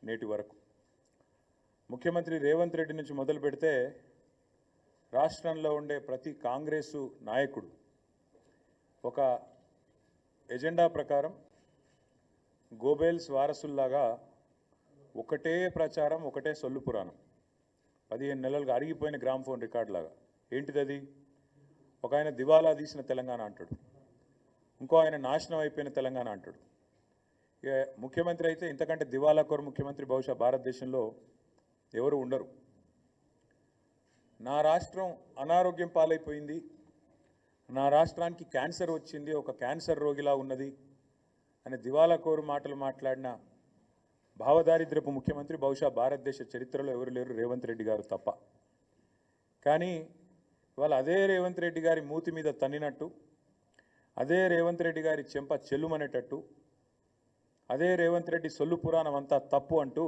నేటి వరకు ముఖ్యమంత్రి రేవంత్ రెడ్డి నుంచి మొదలు పెడితే రాష్ట్రంలో ఉండే ప్రతి కాంగ్రెసు నాయకుడు ఒక ఎజెండా ప్రకారం గోబెల్స్ వారసుల్లాగా ఒకటే ప్రచారం, ఒకటే సొల్లు పురాణం. 15 నెలలుగా అరిగిపోయిన గ్రామ్ఫోన్ రికార్డ్ లాగా. ఏంటిది? ఒక ఆయన దివాలా తీసిన తెలంగాణ అంటాడు, ఇంకో ఆయన నాశనం అయిపోయిన తెలంగాణ అంటాడు. ముఖ్యమంత్రి అయితే ఇంతకంటే దివాలా కోరు ముఖ్యమంత్రి బహుశా భారతదేశంలో ఎవరు ఉండరు. నా రాష్ట్రం అనారోగ్యం పాలైపోయింది, నా రాష్ట్రానికి క్యాన్సర్ వచ్చింది, ఒక క్యాన్సర్ రోగిలా ఉన్నది అని దివాలా కోరు మాటలు మాట్లాడిన భావదారిద్రపు ముఖ్యమంత్రి బహుశా భారతదేశ చరిత్రలో ఎవరు లేరు, రేవంత్ రెడ్డి గారు తప్ప. కానీ ఇవాళ అదే రేవంత్ రెడ్డి గారి మూతి మీద తన్నినట్టు, అదే రేవంత్ రెడ్డి గారి చెంప చెల్లుమనేటట్టు, అదే రేవంత్ రెడ్డి సొల్లు పురాణం అంతా తప్పు అంటూ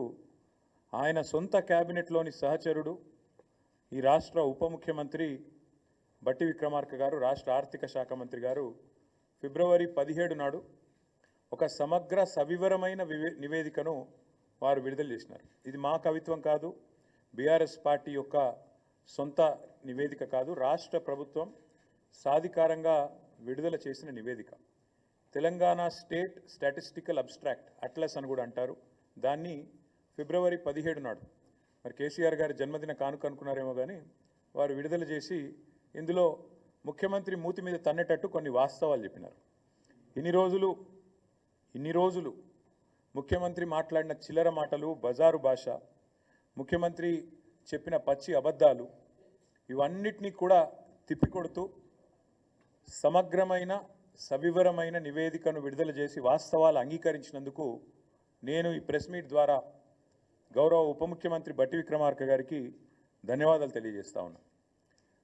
ఆయన సొంత క్యాబినెట్లోని సహచరుడు, ఈ రాష్ట్ర ఉప ముఖ్యమంత్రి బట్టి విక్రమార్క గారు, రాష్ట్ర ఆర్థిక శాఖ మంత్రి గారు ఫిబ్రవరి 17 నాడు ఒక సమగ్ర సవివరమైన నివేదికను వారు విడుదల చేసినారు. ఇది మా కవిత్వం కాదు, బీఆర్ఎస్ పార్టీ యొక్క సొంత నివేదిక కాదు, రాష్ట్ర ప్రభుత్వం సాధికారంగా విడుదల చేసిన నివేదిక. Telangana state statistical abstract atlas అని కూడా అంటారు. దాన్ని ఫిబ్రవరి 17 నాడు మరి కేసీఆర్ గారి జన్మదిన కానుక అనుకున్నారేమో కానీ వారు విడుదల చేసి ఇందులో ముఖ్యమంత్రి మూతి మీద తన్నేటట్టు కొన్ని వాస్తవాలు చెప్పినారు. ఇన్ని రోజులు ముఖ్యమంత్రి మాట్లాడిన చిల్లర మాటలు, బజారు భాష, ముఖ్యమంత్రి చెప్పిన పచ్చి అబద్ధాలు, ఇవన్నిటినీ కూడా తిప్పికొడుతూ సమగ్రమైన సవివరమైన నివేదికను విడుదల చేసి వాస్తవాలు అంగీకరించినందుకు నేను ఈ ప్రెస్ మీట్ ద్వారా గౌరవ ఉప ముఖ్యమంత్రి బట్టి విక్రమార్క గారికి ధన్యవాదాలు తెలియజేస్తా ఉన్నా.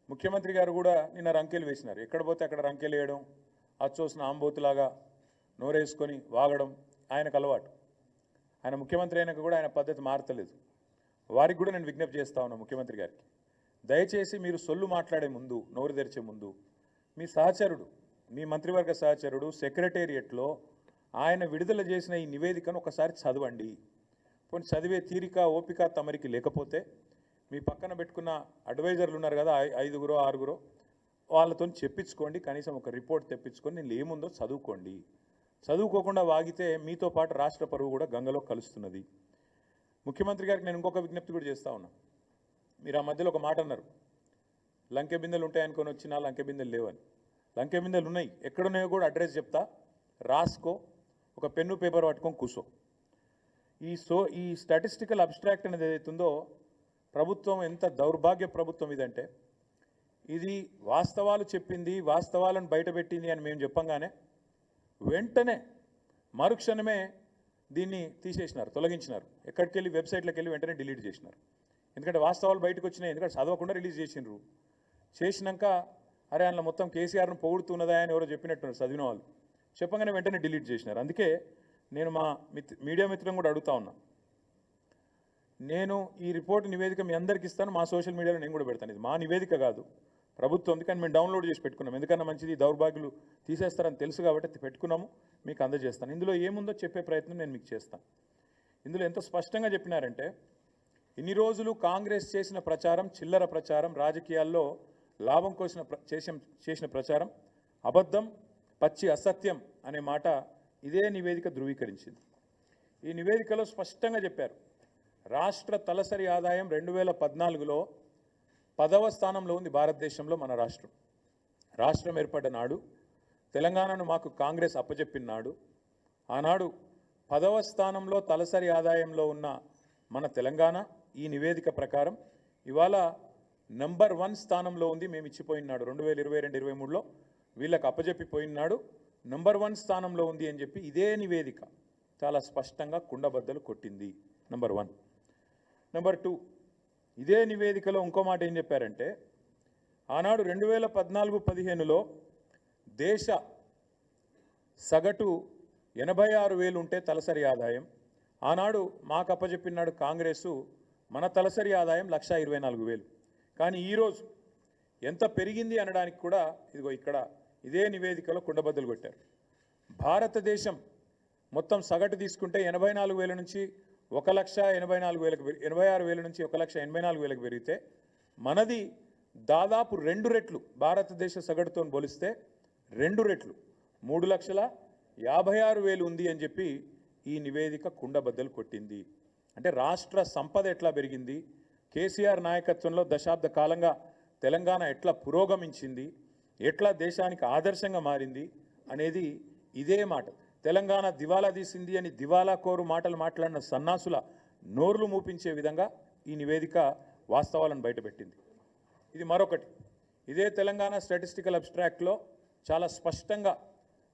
ముఖ్యమంత్రి గారు కూడా నిన్న రంకెలు వేసినారు. ఎక్కడ పోతే అక్కడ రంకెలు వేయడం, అచ్చోసిన ఆంబోతులాగా నోరేసుకొని వాగడం ఆయనకు అలవాటు. ఆయన ముఖ్యమంత్రి అయినాక కూడా ఆయన పద్ధతి మారతలేదు. వారికి కూడా నేను విజ్ఞప్తి చేస్తా ఉన్నా ముఖ్యమంత్రి గారికి, దయచేసి మీరు సొల్లు మాట్లాడే ముందు, నోరు తెరిచే ముందు మీ సహచరుడు, మీ మంత్రివర్గ సహచరుడు సెక్రటేరియట్లో ఆయన విడుదల చేసిన ఈ నివేదికను ఒకసారి చదవండి. కొన్ని చదివే తీరిక, ఓపిక తమరికి లేకపోతే మీ పక్కన పెట్టుకున్న అడ్వైజర్లు ఉన్నారు కదా, 5గురో 6గురో, వాళ్ళతో చెప్పించుకోండి. కనీసం ఒక రిపోర్ట్ తెప్పించుకొని నేను ఏముందో చదువుకోండి. చదువుకోకుండా వాగితే మీతో పాటు రాష్ట్ర పరువు కూడా గంగలో కలుస్తున్నది. ముఖ్యమంత్రి గారికి నేను ఇంకొక విజ్ఞప్తి కూడా చేస్తా ఉన్నా. మీరు ఆ మధ్యలో ఒక మాట అన్నారు, లంకె బిందెలు ఉంటాయనుకొని వచ్చినా లంకె బిందెలు లేవని. లంకె బిందెలు ఉన్నాయి, ఎక్కడున్నాయో కూడా అడ్రస్ చెప్తా, రాసుకో, ఒక పెన్ను పేపర్ పట్టుకొని కూర్చో. ఈ స్టాటిస్టికల్ అబ్స్ట్రాక్ట్ అనేది ఏదైతుందో ప్రభుత్వం ఎంత దౌర్భాగ్య ప్రభుత్వం ఇదంటే, ఇది వాస్తవాలు చెప్పింది, వాస్తవాలను బయటపెట్టింది అని మేము చెప్పంగానే వెంటనే మరుక్షణమే దీన్ని తీసేసినారు, తొలగించినారు. ఎక్కడికి వెళ్ళి వెబ్సైట్లోకి వెళ్ళి వెంటనే డిలీట్ చేసినారు. ఎందుకంటే వాస్తవాలు బయటకు వచ్చినాయి, ఎందుకంటే చదవకుండా రిలీజ్ చేసినారు. చేసినాక అరే అందులో మొత్తం కేసీఆర్ను పొగుడుతున్నదా అని ఎవరో చెప్పినట్టున్నారు చదివిన వాళ్ళు, చెప్పగానే వెంటనే డిలీట్ చేసినారు. అందుకే నేను మా మీడియా మిత్రులను కూడా అడుగుతా ఉన్నా, నేను ఈ రిపోర్ట్ నివేదిక మీ అందరికి ఇస్తాను, మా సోషల్ మీడియాలో నేను కూడా పెడతాను. ఇది మా నివేదిక కాదు, ప్రభుత్వం. అందుకని మేము డౌన్లోడ్ చేసి పెట్టుకున్నాం, ఎందుకన్నా మంచిది దౌర్భాగ్యులు తీసేస్తారని తెలుసు కాబట్టి పెట్టుకున్నాము, మీకు అందజేస్తాను. ఇందులో ఏముందో చెప్పే ప్రయత్నం నేను మీకు చేస్తాను. ఇందులో ఎంత స్పష్టంగా చెప్పినారంటే, ఇన్ని రోజులు కాంగ్రెస్ చేసిన ప్రచారం చిల్లర ప్రచారం, రాజకీయాల్లో లాభం కోసం చేసిన ప్రచారం అబద్ధం, పచ్చి అసత్యం అనే మాట ఇదే నివేదిక ధృవీకరించింది. ఈ నివేదికలో స్పష్టంగా చెప్పారు, రాష్ట్ర తలసరి ఆదాయం 2014లో 10వ స్థానంలో ఉంది భారతదేశంలో మన రాష్ట్రం. రాష్ట్రం ఏర్పడ్డ నాడు, తెలంగాణను మాకు కాంగ్రెస్ అప్పచెప్పిన నాడు, ఆనాడు 10వ స్థానంలో తలసరి ఆదాయంలో ఉన్న మన తెలంగాణ ఈ నివేదిక ప్రకారం ఇవాళ నంబర్ 1 స్థానంలో ఉంది. మేము ఇచ్చిపోయినాడు 2022-23లో వీళ్ళకి అప్పచెప్పిపోయినాడు, నంబర్ 1 స్థానంలో ఉంది అని చెప్పి ఇదే నివేదిక చాలా స్పష్టంగా కుండబద్దలు కొట్టింది. నంబర్ 1. నంబర్ 2, ఇదే నివేదికలో ఇంకో మాట ఏం చెప్పారంటే, ఆనాడు 2014-15లో దేశ సగటు 86,000 ఉంటే తలసరి ఆదాయం, ఆనాడు మాకు అప్పచెప్పినాడు కాంగ్రెసు మన తలసరి ఆదాయం 1,24,000. కానీ ఈరోజు ఎంత పెరిగింది అనడానికి కూడా ఇదిగో ఇక్కడ ఇదే నివేదికలో కుండబద్దలు కొట్టారు. భారతదేశం మొత్తం సగటు తీసుకుంటే 84,000 నుంచి 1,86,000 నుంచి 1,84,000 పెరిగితే మనది దాదాపు 2 రెట్లు భారతదేశ సగటుతో పోలిస్తే 2 రెట్లు 3,56,000 ఉంది అని చెప్పి ఈ నివేదిక కుండబద్దలు కొట్టింది. అంటే రాష్ట్ర సంపద ఎట్లా పెరిగింది, కేసీఆర్ నాయకత్వంలో దశాబ్ద కాలంగా తెలంగాణ ఎట్లా పురోగమించింది, ఎట్లా దేశానికి ఆదర్శంగా మారింది అనేది ఇదే మాట. తెలంగాణ దివాలా తీసింది అని దివాలా కోరు మాటలు మాట్లాడిన సన్నాసుల నోర్లు మూపించే విధంగా ఈ నివేదిక వాస్తవాలను బయటపెట్టింది. ఇది మరొకటి. ఇదే తెలంగాణ స్టాటిస్టికల్ అబ్స్ట్రాక్ట్లో చాలా స్పష్టంగా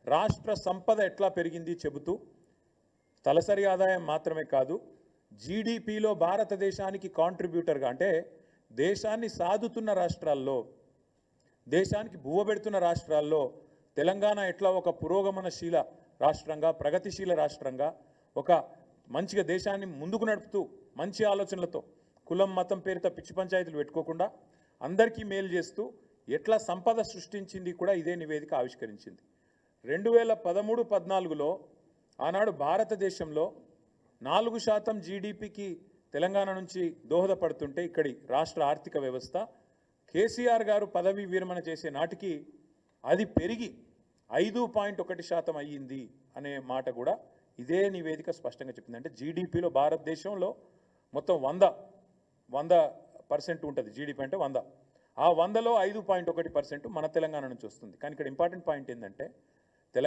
రాష్ట్ర సంపద ఎట్లా పెరిగింది చెబుతూ తలసరి ఆదాయం మాత్రమే కాదు, జీడిపిలో భారతదేశానికి కాంట్రిబ్యూటర్గా అంటే దేశాన్ని సాదుతున్న రాష్ట్రాల్లో, దేశానికి బువ్వబెడుతున్న రాష్ట్రాల్లో తెలంగాణ ఎట్లా ఒక పురోగమనశీల రాష్ట్రంగా, ప్రగతిశీల రాష్ట్రంగా, ఒక మంచిగా దేశాన్ని ముందుకు నడుపుతూ మంచి ఆలోచనలతో కులం మతం పేరుతో పిచ్చి పంచాయతీలు పెట్టుకోకుండా అందరికీ మేలు చేస్తూ ఎట్లా సంపద సృష్టించింది కూడా ఇదే నివేదిక ఆవిష్కరించింది. 2013-14లో ఆనాడు భారతదేశంలో 4% జీడిపికి తెలంగాణ నుంచి దోహదపడుతుంటే ఇక్కడి రాష్ట్ర ఆర్థిక వ్యవస్థ కేసీఆర్ గారు పదవి విరమణ చేసే నాటికి అది పెరిగి 5.1% అయ్యింది అనే మాట కూడా ఇదే నివేదిక స్పష్టంగా చెప్పింది. అంటే జీడిపిలో భారతదేశంలో మొత్తం 100% ఉంటుంది. జీడిపి అంటే 100. ఆ 100లో 5.1% మన తెలంగాణ నుంచి వస్తుంది. కానీ ఇక్కడ ఇంపార్టెంట్ పాయింట్ ఏంటంటే